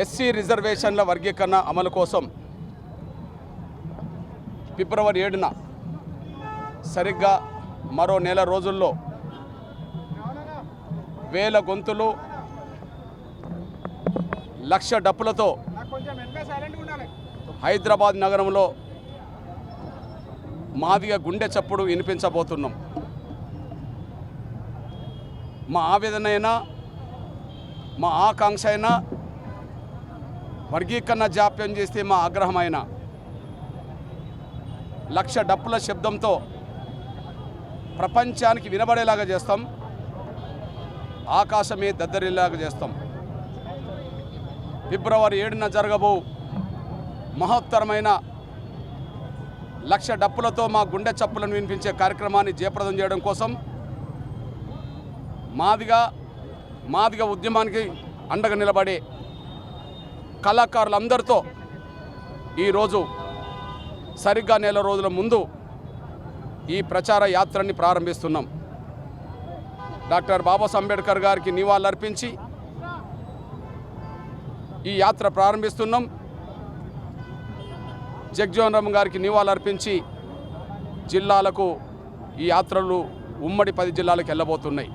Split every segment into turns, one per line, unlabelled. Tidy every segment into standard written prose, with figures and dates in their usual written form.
SC రిజర్వేషన్ల వర్గీకరణ అమలు కోసం ఫిబ్రవరి 7న సరిగ్గా మరో నెల రోజుల్లో వేల గొంతులు లక్ష డప్పులతో హైదరాబాద్ నగరంలో మాదిగ గుండె చప్పుడు వినిపించబోతున్నాం. మా ఆవేదన అయినా మా ఆకాంక్ష అయినా వర్గీకరణ జాప్యం చేస్తే మా ఆగ్రహమైన లక్ష డప్పుల శబ్దంతో ప్రపంచానికి వినబడేలాగా చేస్తాం, ఆకాశమే దద్దరిల్లాగా చేస్తాం. ఫిబ్రవరి 7న జరగబో మహత్తరమైన లక్ష డప్పులతో మా గుండె చప్పులను వినిపించే కార్యక్రమాన్ని జయప్రదం చేయడం కోసం మాదిగ ఉద్యమానికి అండగా నిలబడే కళాకారులందరితో ఈరోజు సరిగ్గా నెల రోజుల ముందు ఈ ప్రచార యాత్రని ప్రారంభిస్తున్నాం. డాక్టర్ బాబాసాహెబ్ అంబేద్కర్ గారికి నివాళులర్పించి ఈ యాత్ర ప్రారంభిస్తున్నాం. జగ్జీవన్ రామ్ గారికి నివాళులర్పించి జిల్లాలకు ఈ యాత్రలు ఉమ్మడి 10 జిల్లాలకు వెళ్ళబోతున్నాయి.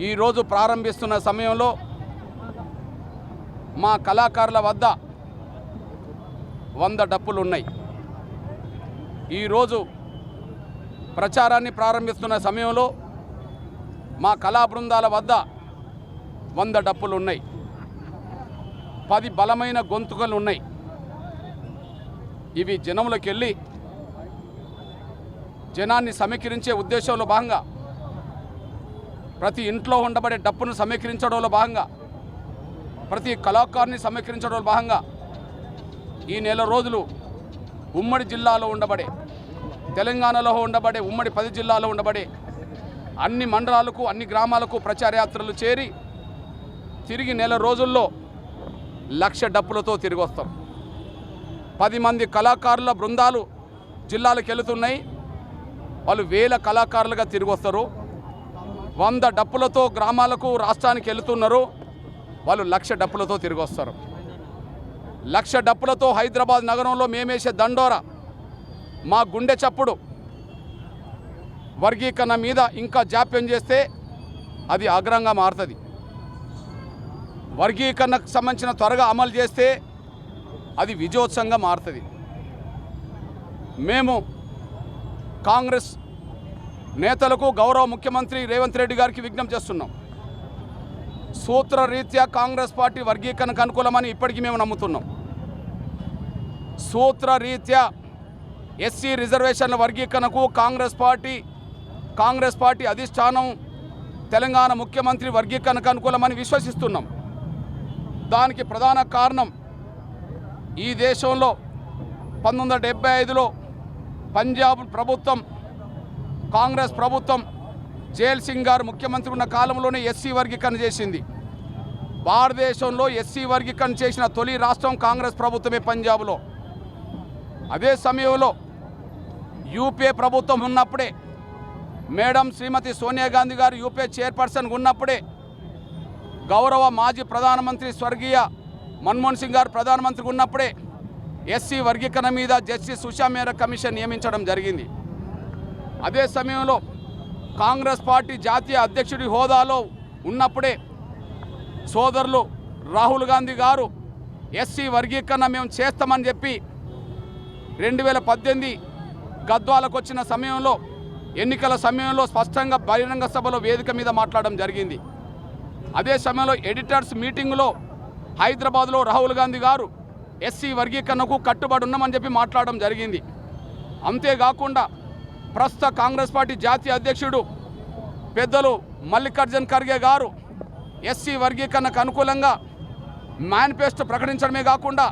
ఈరోజు ప్రారంభిస్తున్న సమయంలో మా కళాకారుల వద్ద 100 డప్పులు ఉన్నాయి. ఈరోజు ప్రచారాన్ని ప్రారంభిస్తున్న సమయంలో మా కళా బృందాల వద్ద 100 డప్పులు ఉన్నాయి. 10 బలమైన గొంతుకలు ఉన్నాయి. ఇవి జనంలోకి వెళ్ళి జనాన్ని సమీకరించే ఉద్దేశంలో భాగంగా ప్రతి ఇంట్లో ఉండబడే డప్పును సమీకరించడంలో భాగంగా ప్రతి కళాకారుని సమీకరించడంలో భాగంగా ఈ నెల రోజులు ఉమ్మడి జిల్లాలో ఉండబడే తెలంగాణలో ఉండబడే ఉమ్మడి 10 జిల్లాలో ఉండబడే అన్ని మండలాలకు అన్ని గ్రామాలకు ప్రచార యాత్రలు చేరి తిరిగి నెల రోజుల్లో లక్ష డప్పులతో తిరిగి వస్తాం. 10 మంది కళాకారుల బృందాలు జిల్లాలకు వెళుతున్నాయి. వాళ్ళు వేల కళాకారులుగా తిరిగి వస్తారు. 100 డప్పులతో గ్రామాలకు రాష్ట్రానికి వెళుతున్నారు. వాళ్ళు లక్ష డప్పులతో తిరిగి వస్తారు. లక్ష డప్పులతో హైదరాబాద్ నగరంలో మేమేసే దండోరా మా గుండె చప్పుడు వర్గీకరణ మీద ఇంకా జాప్యం చేస్తే అది అగ్రంగా మారుతుంది. వర్గీకరణకు సంబంధించిన త్వరగా అమలు చేస్తే అది విజయోత్సవంగా మారుతుంది. మేము కాంగ్రెస్ నేతలకు గౌరవ ముఖ్యమంత్రి రేవంత్ రెడ్డి గారికి విజ్ఞప్తి చేస్తున్నాం. సూత్రరీత్యా కాంగ్రెస్ పార్టీ వర్గీకరణకు అనుకూలమని ఇప్పటికీ మేము నమ్ముతున్నాం. సూత్రరీత్యా ఎస్సీ రిజర్వేషన్ల వర్గీకరణకు కాంగ్రెస్ పార్టీ అధిష్టానం తెలంగాణ ముఖ్యమంత్రి వర్గీకరణకు అనుకూలమని విశ్వసిస్తున్నాం. దానికి ప్రధాన కారణం ఈ దేశంలో 1975లో పంజాబ్ ప్రభుత్వం కాంగ్రెస్ ప్రభుత్వం జైల్ సింగ్ గారు ముఖ్యమంత్రి ఉన్న కాలంలోనే ఎస్సీ వర్గీకరణ చేసింది. భారతదేశంలో ఎస్సీ వర్గీకరణ చేసిన తొలి రాష్ట్రం కాంగ్రెస్ ప్రభుత్వమే పంజాబ్లో. అదే సమయంలో యూపీఏ ప్రభుత్వం ఉన్నప్పుడే మేడం శ్రీమతి సోనియా గాంధీ గారు యూపీఏ చైర్పర్సన్ ఉన్నప్పుడే గౌరవ మాజీ ప్రధానమంత్రి స్వర్గీయ మన్మోహన్ సింగ్ గారు ప్రధానమంత్రి ఉన్నప్పుడే ఎస్సీ వర్గీకరణ మీద జస్టిస్ ఉషా మేరా కమిషన్ నియమించడం జరిగింది. అదే సమయంలో కాంగ్రెస్ పార్టీ జాతీయ అధ్యక్షుడి హోదాలో ఉన్నప్పుడే సోదరులు రాహుల్ గాంధీ గారు ఎస్సీ వర్గీకరణ మేము చేస్తామని చెప్పి 2018 గద్వాలకు వచ్చిన సమయంలో ఎన్నికల సమయంలో స్పష్టంగా బహిరంగ సభలో వేదిక మీద మాట్లాడడం జరిగింది. అదే సమయంలో ఎడిటర్స్ మీటింగ్లో హైదరాబాద్లో రాహుల్ గాంధీ గారు ఎస్సీ వర్గీకరణకు కట్టుబడి ఉన్నామని చెప్పి మాట్లాడడం జరిగింది. అంతేకాకుండా ప్రస్తుత కాంగ్రెస్ పార్టీ జాతీయ అధ్యక్షుడు పెద్దలు మల్లికార్జున్ ఖర్గే గారు ఎస్సీ వర్గీకరణకు అనుకూలంగా మేనిఫెస్టో ప్రకటించడమే కాకుండా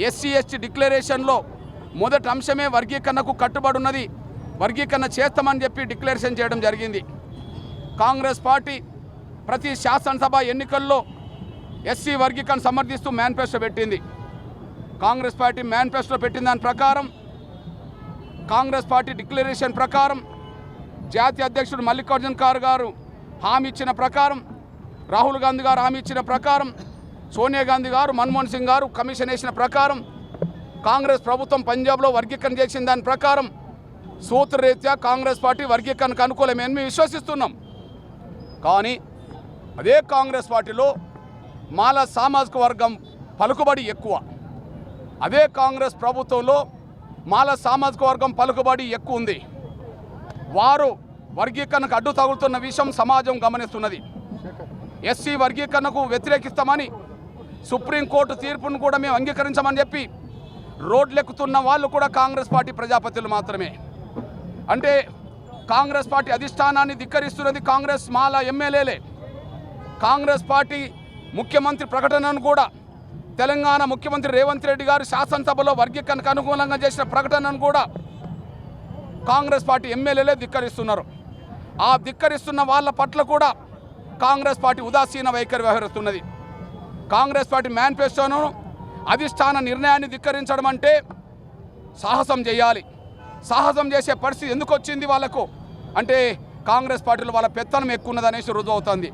ఎస్సీ ఎస్టీ డిక్లరేషన్లో మొదటి అంశమే వర్గీకరణకు కట్టుబడి ఉన్నది, వర్గీకరణ చేస్తామని చెప్పి డిక్లరేషన్ చేయడం జరిగింది. కాంగ్రెస్ పార్టీ ప్రతి శాసనసభ ఎన్నికల్లో ఎస్సీ వర్గీకరణ సమర్థిస్తూ మేనిఫెస్టో పెట్టింది. కాంగ్రెస్ పార్టీ మేనిఫెస్టో పెట్టిన దాని ప్రకారం కాంగ్రెస్ పార్టీ డిక్లరేషన్ ప్రకారం జాతీయ అధ్యక్షుడు మల్లికార్జున్ ఖర్గే గారు హామీ ఇచ్చిన ప్రకారం రాహుల్ గాంధీ గారు హామీ ఇచ్చిన ప్రకారం సోనియా గాంధీ గారు, మన్మోహన్ సింగ్ గారు కమిషన్ వేసిన ప్రకారం కాంగ్రెస్ ప్రభుత్వం పంజాబ్లో వర్గీకరణ చేసిన దాని ప్రకారం సూత్రరీత్యా కాంగ్రెస్ పార్టీ వర్గీకరణకు అనుకూలమని మేము విశ్వసిస్తున్నాం. కానీ అదే కాంగ్రెస్ పార్టీలో మాల సామాజిక వర్గం పలుకుబడి ఎక్కువ. అదే కాంగ్రెస్ ప్రభుత్వంలో మాల సామాజిక వర్గం పలుకుబడి ఎక్కువ ఉంది. వారు వర్గీకరణకు అడ్డు తగులుతున్న విషయం సమాజం గమనిస్తున్నది. ఎస్సీ వర్గీకరణకు వ్యతిరేకిస్తామని సుప్రీంకోర్టు తీర్పును కూడా మేము అంగీకరించమని చెప్పి రోడ్లెక్కుతున్న వాళ్ళు కూడా కాంగ్రెస్ పార్టీ ప్రజాపతిలు మాత్రమే. అంటే కాంగ్రెస్ పార్టీ అధిష్టానాన్ని ధిక్కరిస్తున్నది కాంగ్రెస్ మాల ఎమ్మెల్యేలే. కాంగ్రెస్ పార్టీ ముఖ్యమంత్రి ప్రకటనను కూడా, తెలంగాణ ముఖ్యమంత్రి రేవంత్ రెడ్డి గారు శాసనసభలో వర్గీకరణకు అనుకూలంగా చేసిన ప్రకటనను కూడా కాంగ్రెస్ పార్టీ ఎమ్మెల్యేలే ధిక్కరిస్తున్నారు. ఆ ధిక్కరిస్తున్న వాళ్ళ పట్ల కూడా కాంగ్రెస్ పార్టీ ఉదాసీన వైఖరి వ్యవహరిస్తున్నది. కాంగ్రెస్ పార్టీ మేనిఫెస్టోను అధిష్టాన నిర్ణయాన్ని ధిక్కరించడం అంటే సాహసం చేయాలి. సాహసం చేసే పరిస్థితి ఎందుకు వచ్చింది వాళ్ళకు అంటే కాంగ్రెస్ పార్టీలో వాళ్ళ పెత్తనం ఎక్కువ ఉన్నదనేసి రుజువు అవుతుంది.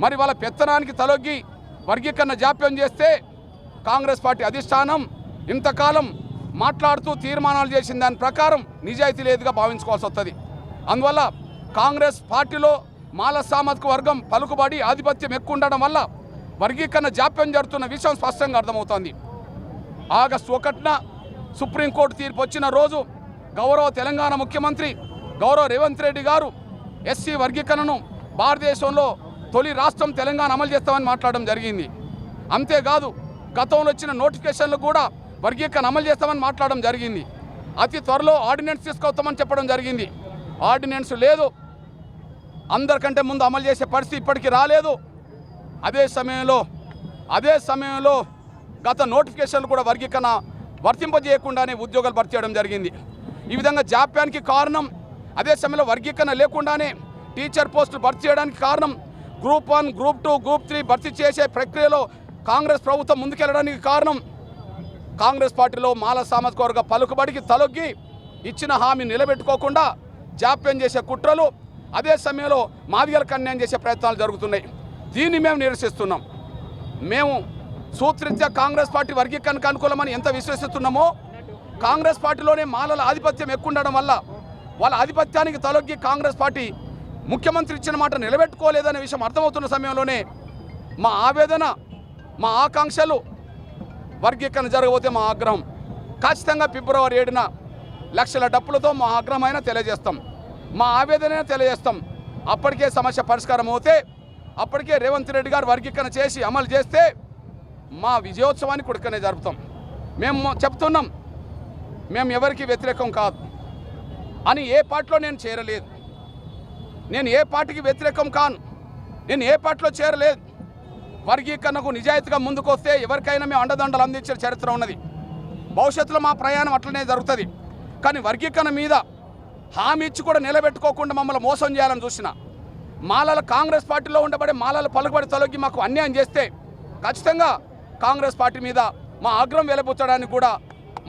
మరి వాళ్ళ పెత్తనానికి తలొగ్గి వర్గీకరణ జాప్యం చేస్తే కాంగ్రెస్ పార్టీ అధిష్టానం ఇంతకాలం మాట్లాడుతూ తీర్మానాలు చేసిన దాని ప్రకారం నిజాయితీ లేదుగా భావించుకోవాల్సి వస్తుంది. అందువల్ల కాంగ్రెస్ పార్టీలో మాల సామాజిక వర్గం పలుకుబడి ఆధిపత్యం ఎక్కువ ఉండడం వల్ల వర్గీకరణ జాప్యం జరుగుతున్న విషయం స్పష్టంగా అర్థమవుతోంది. ఆగస్టు 1న సుప్రీంకోర్టు తీర్పు వచ్చిన రోజు గౌరవ తెలంగాణ ముఖ్యమంత్రి గౌరవ రేవంత్ రెడ్డి గారు ఎస్సీ వర్గీకరణను భారతదేశంలో తొలి రాష్ట్రం తెలంగాణ అమలు చేస్తామని మాట్లాడడం జరిగింది. అంతేకాదు గతంలో వచ్చిన నోటిఫికేషన్లు కూడా వర్గీకరణ అమలు చేస్తామని మాట్లాడడం జరిగింది. అతి త్వరలో ఆర్డినెన్స్ తీసుకొస్తామని చెప్పడం జరిగింది. ఆర్డినెన్స్ లేదు, అందరికంటే ముందు అమలు చేసే పరిస్థితి ఇప్పటికీ రాలేదు. అదే సమయంలో గత నోటిఫికేషన్లు కూడా వర్గీకరణ వర్తింపజేయకుండానే ఉద్యోగాలు భర్తీ చేయడం జరిగింది. ఈ విధంగా జాప్యానికి కారణం, అదే సమయంలో వర్గీకరణ లేకుండానే టీచర్ పోస్టులు భర్తీ చేయడానికి కారణం, గ్రూప్ 1, గ్రూప్ 2, గ్రూప్ 3 భర్తీ చేసే ప్రక్రియలో కాంగ్రెస్ ప్రభుత్వం ముందుకెళ్లడానికి కారణం కాంగ్రెస్ పార్టీలో మాల సామాజిక వర్గ పలుకుబడికి తలొగ్గి ఇచ్చిన హామీ నిలబెట్టుకోకుండా జాప్యం చేసే కుట్రలు, అదే సమయంలో మాదిగలకు అన్యాయం చేసే ప్రయత్నాలు జరుగుతున్నాయి. దీన్ని మేము నిరసిస్తున్నాం. మేము సూత్రరీత్యా కాంగ్రెస్ పార్టీ వర్గీకరణకు అనుకూలమని ఎంత విశ్వసిస్తున్నామో, కాంగ్రెస్ పార్టీలోనే మాలల ఆధిపత్యం ఎక్కువ ఉండడం వల్ల వాళ్ళ ఆధిపత్యానికి తలొగ్గి కాంగ్రెస్ పార్టీ ముఖ్యమంత్రి ఇచ్చిన మాట నిలబెట్టుకోలేదనే విషయం అర్థమవుతున్న సమయంలోనే మా ఆవేదన, మా ఆకాంక్షలు వర్గీకరణ జరగబోతే మా ఆగ్రహం ఖచ్చితంగా ఫిబ్రవరి 7న లక్షల డప్పులతో మా ఆగ్రహమైన తెలియజేస్తాం, మా ఆవేదన తెలియజేస్తాం. అప్పటికే సమస్య పరిష్కారం అవుతే, అప్పటికే రేవంత్ రెడ్డి గారు వర్గీకరణ చేసి అమలు చేస్తే మా విజయోత్సవాన్ని కొడుకనే జరుపుతాం. మేము చెప్తున్నాం, మేము ఎవరికి వ్యతిరేకం కాదు అని. ఏ పార్టీలో నేను చేరలేదు, నేను ఏ పార్టీకి వ్యతిరేకం కాను, నేను ఏ పార్టీలో చేరలేదు. వర్గీకరణకు నిజాయితీగా ముందుకు వస్తే ఎవరికైనా మేము అండదండలు అందించిన చరిత్ర ఉన్నది. భవిష్యత్తులో మా ప్రయాణం అట్లనే జరుగుతుంది. కానీ వర్గీకరణ మీద హామీ ఇచ్చి కూడా నిలబెట్టుకోకుండా మమ్మల్ని మోసం చేయాలని చూసిన మాలల కాంగ్రెస్ పార్టీలో ఉండబడే మాలల పలుకుబడి తొలగి మాకు అన్యాయం చేస్తే ఖచ్చితంగా కాంగ్రెస్ పార్టీ మీద మా ఆగ్రహం వెలబుచ్చడానికి కూడా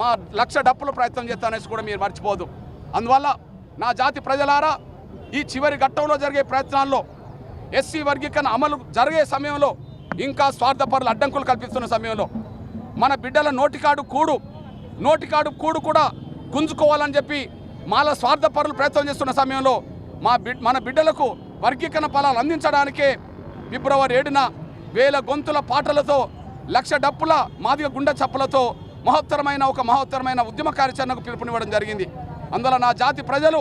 మా లక్ష డప్పులు ప్రయత్నం చేస్తానేసి కూడా మీరు మర్చిపోదు. అందువల్ల నా జాతి ప్రజలారా, ఈ చివరి ఘట్టంలో జరిగే ప్రయత్నాల్లో ఎస్సీ వర్గీకరణ అమలు జరిగే సమయంలో, ఇంకా స్వార్థపరులు అడ్డంకులు కల్పిస్తున్న సమయంలో, మన బిడ్డల నోటికాడు కూడు కూడా గుంజుకోవాలని చెప్పి మాల స్వార్థపరులు ప్రయత్నం చేస్తున్న సమయంలో మన బిడ్డలకు వర్గీకరణ ఫలాలు అందించడానికే ఫిబ్రవరి 7న 1000 గొంతుల పాటలతో, లక్ష డప్పుల మాదిగ గుండె చప్పులతో మహోత్తరమైన ఉద్యమ కార్యాచరణకు పిలుపునివ్వడం జరిగింది. అందువల్ల నా జాతి ప్రజలు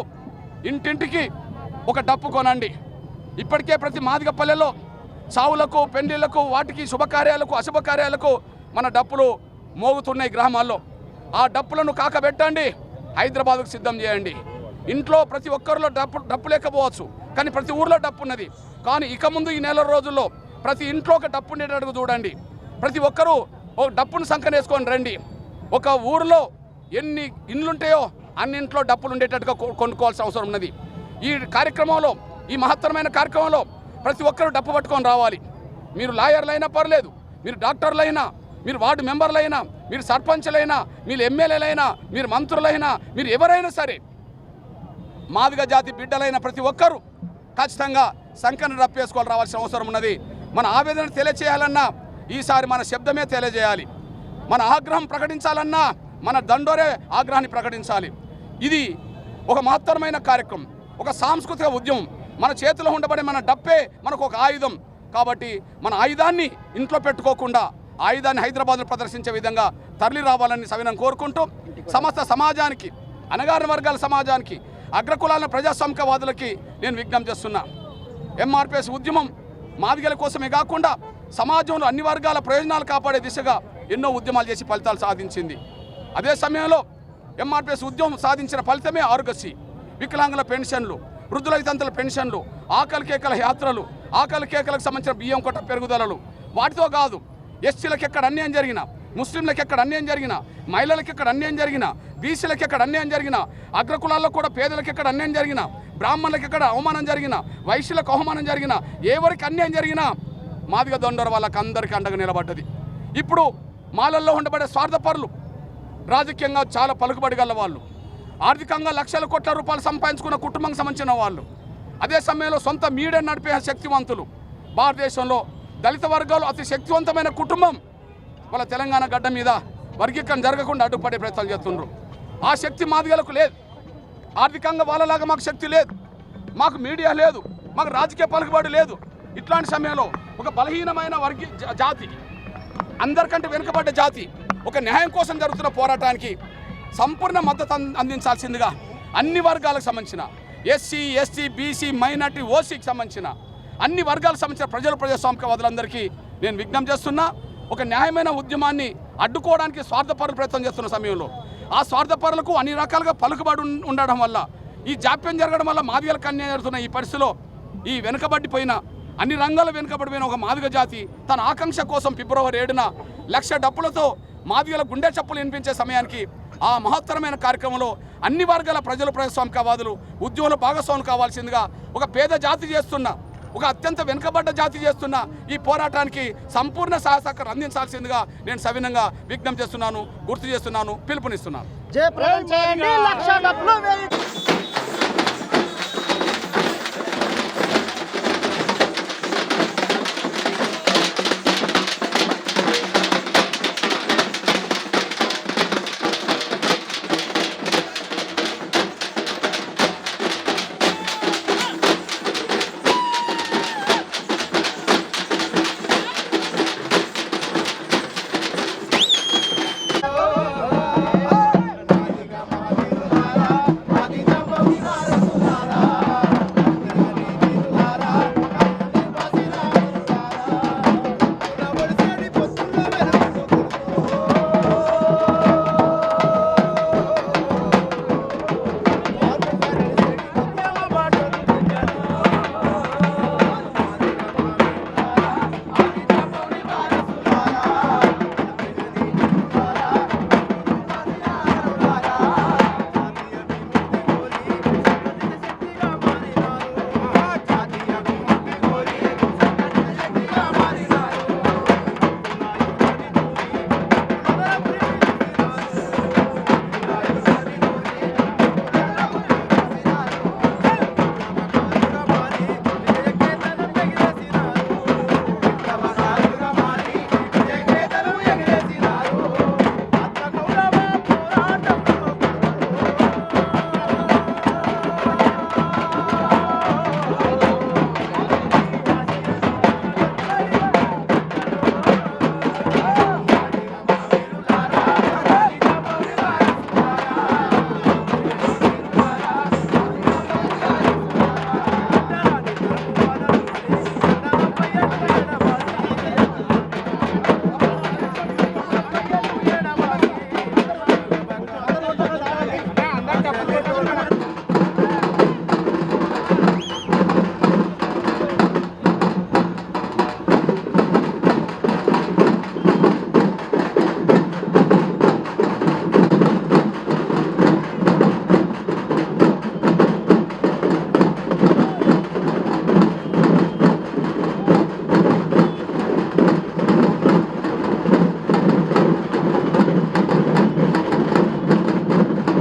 ఇంటింటికి ఒక డప్పు కొనండి. ఇప్పటికే ప్రతి మాదిగ పల్లెల్లో చావులకు, పెండిళ్లకు, వాటికి శుభకార్యాలకు, అశుభకార్యాలకు మన డప్పులు మోగుతున్నాయి గ్రామాల్లో. ఆ డప్పులను కాకబెట్టండి, హైదరాబాద్కు సిద్ధం చేయండి. ఇంట్లో ప్రతి ఒక్కరిలో డప్పు లేకపోవచ్చు, కానీ ప్రతి ఊర్లో డప్పు ఉన్నది. కానీ ఇక ముందు ఈ నెల రోజుల్లో ప్రతి ఇంట్లో ఒక డప్పు ఉండేటట్టుగా చూడండి. ప్రతి ఒక్కరూ ఒక డప్పును సంకనేసుకొని రండి. ఒక ఊరిలో ఎన్ని ఇండ్లుంటాయో అన్ని ఇంట్లో డప్పులు ఉండేటట్టుగా కొనుక్కోవాల్సిన అవసరం ఉన్నది. ఈ కార్యక్రమంలో, ఈ మహత్తరమైన కార్యక్రమంలో ప్రతి ఒక్కరూ డప్పు పట్టుకొని రావాలి. మీరు లాయర్లైనా పర్లేదు, మీరు డాక్టర్లైనా, మీరు వార్డు మెంబర్లైనా, మీరు సర్పంచ్లైనా, మీరు ఎమ్మెల్యేలైనా, మీరు మంత్రులైనా, మీరు ఎవరైనా సరే, మాదిగ జాతి బిడ్డలైన ప్రతి ఒక్కరూ ఖచ్చితంగా సంకన డప్పేసుకోవాలి రావాల్సిన అవసరం ఉన్నది. మన ఆవేదన తెలియచేయాలన్నా ఈసారి మన శబ్దమే తెలియజేయాలి. మన ఆగ్రహం ప్రకటించాలన్నా మన దండోరే ఆగ్రహాన్ని ప్రకటించాలి. ఇది ఒక మహత్తరమైన కార్యక్రమం, ఒక సాంస్కృతిక ఉద్యమం. మన చేతిలో ఉండబడే మన డప్పే మనకు ఒక ఆయుధం. కాబట్టి మన ఆయుధాన్ని ఇంట్లో పెట్టుకోకుండా ఆయుధాన్ని హైదరాబాద్లో ప్రదర్శించే విధంగా తరలి రావాలని సవినం కోరుకుంటూ సమస్త సమాజానికి, అణగారిన వర్గాల సమాజానికి, అగ్రకులాల ప్రజాస్వామికవాదులకి నేను విజ్ఞప్తి చేస్తున్నా. ఎంఆర్పిఎస్ ఉద్యమం మాదిగల కోసమే కాకుండా సమాజంలో అన్ని వర్గాల ప్రయోజనాలు కాపాడే దిశగా ఎన్నో ఉద్యమాలు చేసి ఫలితాలు సాధించింది. అదే సమయంలో ఎంఆర్పిఎస్ ఉద్యమం సాధించిన ఫలితమే ఆరోగ్యశ్రీ, వికలాంగుల పెన్షన్లు, వృద్ధుల వితంతుల పెన్షన్లు, ఆకలి కేకల యాత్రలు, ఆకలి కేకలకు సంబంధించిన బియ్యం కొట్ట పెరుగుదలలు. వాటితో కాదు, ఎస్సీలకు ఎక్కడ అన్యాయం జరిగినా, ముస్లింలకు ఎక్కడ అన్యాయం జరిగినా, మహిళలకు ఎక్కడ అన్యాయం జరిగినా, బీసీలకు ఎక్కడ అన్యాయం జరిగినా, అగ్రకులాల్లో కూడా పేదలకు ఎక్కడ అన్యాయం జరిగినా, బ్రాహ్మణులకు ఎక్కడ అవమానం జరిగినా, వైశ్యులకు అవమానం జరిగినా, ఎవరికి అన్యాయం జరిగినా మాదిగ దొండర వాళ్ళకి అందరికీ అండగా నిలబడ్డది. ఇప్పుడు మాలల్లో ఉండబడే స్వార్థపరులు రాజకీయంగా చాలా పలుకుబడి గల వాళ్ళు, ఆర్థికంగా లక్షల కోట్ల రూపాయలు సంపాదించుకున్న కుటుంబానికి సంబంధించిన వాళ్ళు, అదే సమయంలో సొంత మీడియా నడిపే శక్తివంతులు. భారతదేశంలో దళిత వర్గాలు అతి శక్తివంతమైన కుటుంబం వాళ్ళ తెలంగాణ గడ్డ మీద వర్గీకరణ జరగకుండా అడ్డుపడే ప్రయత్నాలు చేస్తున్నారు. ఆ శక్తి మాదిగలకు లేదు. ఆర్థికంగా వాళ్ళలాగా మాకు శక్తి లేదు, మాకు మీడియా లేదు, మాకు రాజకీయ పలుకుబడి లేదు. ఇట్లాంటి సమయంలో ఒక బలహీనమైన జాతి, అందరికంటే వెనుకబడ్డ జాతి, ఒక న్యాయం కోసం జరుగుతున్న పోరాటానికి సంపూర్ణ మద్దతు అందించాల్సిందిగా అన్ని వర్గాలకు సంబంధించిన ఎస్సీ, ఎస్టీ, బీసీ, మైనార్టీ, ఓసీకి సంబంధించిన అన్ని వర్గాలకు సంబంధించిన ప్రజాస్వామికవాదులందరికీ నేను విజ్ఞప్తి చేస్తున్నా. ఒక న్యాయమైన ఉద్యమాన్ని అడ్డుకోవడానికి స్వార్థపరులు ప్రయత్నం చేస్తున్న సమయంలో ఆ స్వార్థపరులకు అన్ని రకాలుగా పలుకుబడి ఉండడం వల్ల, ఈ జాప్యం జరగడం వల్ల మాదిగలకు అన్యాయం జరుగుతున్న ఈ పరిస్థితిలో ఈ వెనుకబడిపోయిన, అన్ని రంగాలు వెనుకబడిపోయిన ఒక మాదిగ జాతి తన ఆకాంక్ష కోసం ఫిబ్రవరి 7న 1,00,000 డప్పులతో మాదిగల గుండె చప్పులు వినిపించే సమయానికి ఆ మహత్తరమైన కార్యక్రమంలో అన్ని వర్గాల ప్రజాస్వామికవాదులు ఉద్యమంలో భాగస్వాములు కావాల్సిందిగా, ఒక పేద జాతి చేస్తున్న, ఒక అత్యంత వెనుకబడ్డ జాతి చేస్తున్న ఈ పోరాటానికి సంపూర్ణ సహకారం అందించాల్సిందిగా నేను సవినంగా విజ్ఞప్తి చేస్తున్నాను, గుర్తు చేస్తున్నాను, పిలుపునిస్తున్నాను.